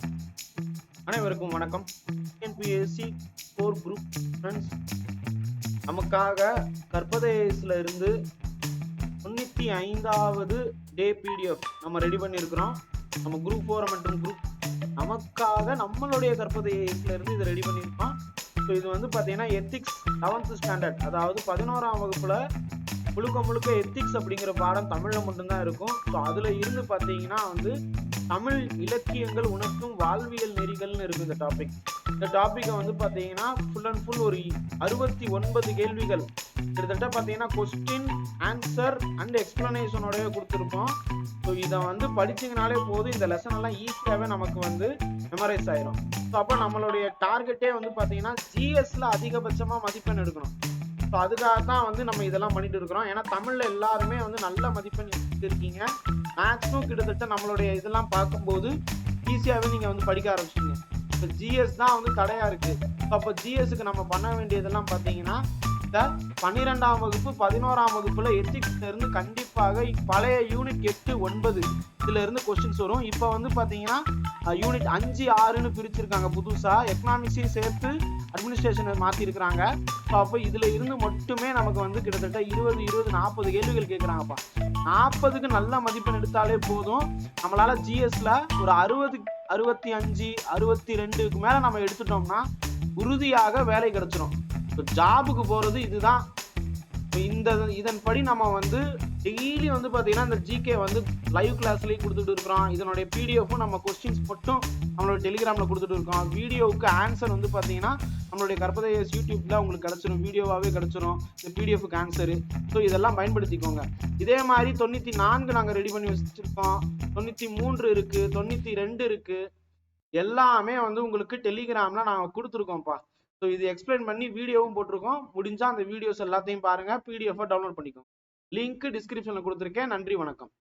அனைவருக்கும் வணக்கம். NPSC core group friends, நமக்காக கற்பதேசில் இருந்து 95வது டே பிடிஎஃப் நம்ம ரெடி பண்ணியிருக்கிறோம். நம்ம குரூப் 4 மற்றும் குரூப் நமக்காக நம்மளுடைய கற்பதேசில் இருந்து இதை ரெடி பண்ணியிருக்கோம். ஸோ இது வந்து பார்த்தீங்கன்னா எத்திக்ஸ் 7th ஸ்டாண்டர்ட், அதாவது 11ஆம் வகுப்புல முழுக்க எத்திக்ஸ் அப்படிங்கிற பாடம் தமிழில் மட்டும்தான் இருக்கும். ஸோ அதில் இருந்து பார்த்தீங்கன்னா வந்து தமிழ் இலக்கியங்கள் உணர்த்தும் வாழ்வியல் நெறிகள்னு இருக்கு இந்த டாபிக். இந்த டாப்பிக்கை வந்து பார்த்தீங்கன்னா ஃபுல் அண்ட் ஃபுல் ஒரு 69 கேள்விகள், கிட்டத்தட்ட பார்த்தீங்கன்னா கொஸ்டின் ஆன்சர் அண்ட் எக்ஸ்பிளனேஷனோடய கொடுத்துருப்போம். ஸோ இதை வந்து படிச்சிங்கனாலே போதும், இந்த லெசன் எல்லாம் ஈஸியாகவே நமக்கு வந்து மெமரைஸ் ஆயிரும். ஸோ அப்போ நம்மளுடைய டார்கெட்டே வந்து பார்த்தீங்கன்னா ஜிஎஸ்ல அதிகபட்சமாக மதிப்பெண் எடுக்கணும். ஸோ அதுக்காக தான் வந்து நம்ம இதெல்லாம் பண்ணிட்டு இருக்கிறோம். ஏன்னா தமிழில் எல்லாருமே வந்து நல்ல மதிப்பெண் எடுத்துருக்கீங்க. மேக்ஸும் கிட்டத்தட்ட நம்மளுடைய இதெல்லாம் பார்க்கும்போது ஈஸியாகவே நீங்கள் வந்து படிக்க ஆரம்பிச்சிங்க. இப்போ ஜிஎஸ் தான் வந்து தடையாக இருக்குது. ஸோ அப்போ ஜிஎஸ்க்கு நம்ம பண்ண வேண்டியதெல்லாம் பார்த்தீங்கன்னா இந்த 12ஆம் வகுப்பு 11ஆம் வகுப்புல எத்திக்ஸ்ல இருந்து கண்டிப்பாக பழைய யூனிட் 8, 9 இதுல இருந்து கொஸ்டின்ஸ் வரும். இப்போ வந்து பார்த்தீங்கன்னா யூனிட் 5, 6ன்னு பிரிச்சிருக்காங்க புதுசா. எக்கனாமிக்ஸையும் சேர்த்து அட்மினிஸ்ட்ரேஷனை மாற்றிருக்கிறாங்க. ஸோ அப்போ இதில் இருந்து மட்டுமே நமக்கு வந்து கிட்டத்தட்ட 20, 40 கேள்விகள் கேட்குறாங்கப்பா. 40க்கு நல்ல மதிப்பெண் எடுத்தாலே போதும், நம்மளால் ஜிஎஸ்ல ஒரு 60, 65, 62க்கு மேலே நம்ம எடுத்துட்டோம்னா உறுதியாக வேலை கிடைச்சிடும். ஜாபுக்கு போகிறது இதுதான். இதன்படி நம்ம வந்து டெய்லி வந்து பார்த்தீங்கன்னா இந்த ஜிகே வந்து லைவ் கிளாஸ்லேயே கொடுத்துட்டு இருக்கிறோம். இதனுடைய பிடிஎஃப்பும் நம்ம கொஸ்டின்ஸ் மட்டும் நம்மளோட டெலிகிராமில் கொடுத்துட்டு இருக்கோம். வீடியோவுக்கு ஆன்சர் வந்து பார்த்தீங்கன்னா நம்மளுடைய கற்பதேசி யூடியூப்ல உங்களுக்கு கிடச்சிரும், வீடியோவாகவே கிடச்சிரும் இந்த பிடிஎஃப்க்கு ஆன்சரு. ஸோ இதெல்லாம் பயன்படுத்திக்கோங்க. இதே மாதிரி 94 நாங்கள் ரெடி பண்ணி வச்சுருக்கோம், 93 இருக்குது, 92 இருக்குது. எல்லாமே வந்து உங்களுக்கு டெலிகிராமில் நாங்கள் கொடுத்துருக்கோம்ப்பா. ஸோ இது எக்ஸ்பிளைன் பண்ணி வீடியோவும் போட்டிருக்கோம். முடிஞ்சா அந்த வீடியோஸ் எல்லாத்தையும் பாருங்க, பிடிஎஃப் டவுன்லோட் பண்ணிக்கோங்க. லிங்க் டிஸ்கிரிப்ஷன்ல கொடுத்துருக்கேன். நன்றி, வணக்கம்.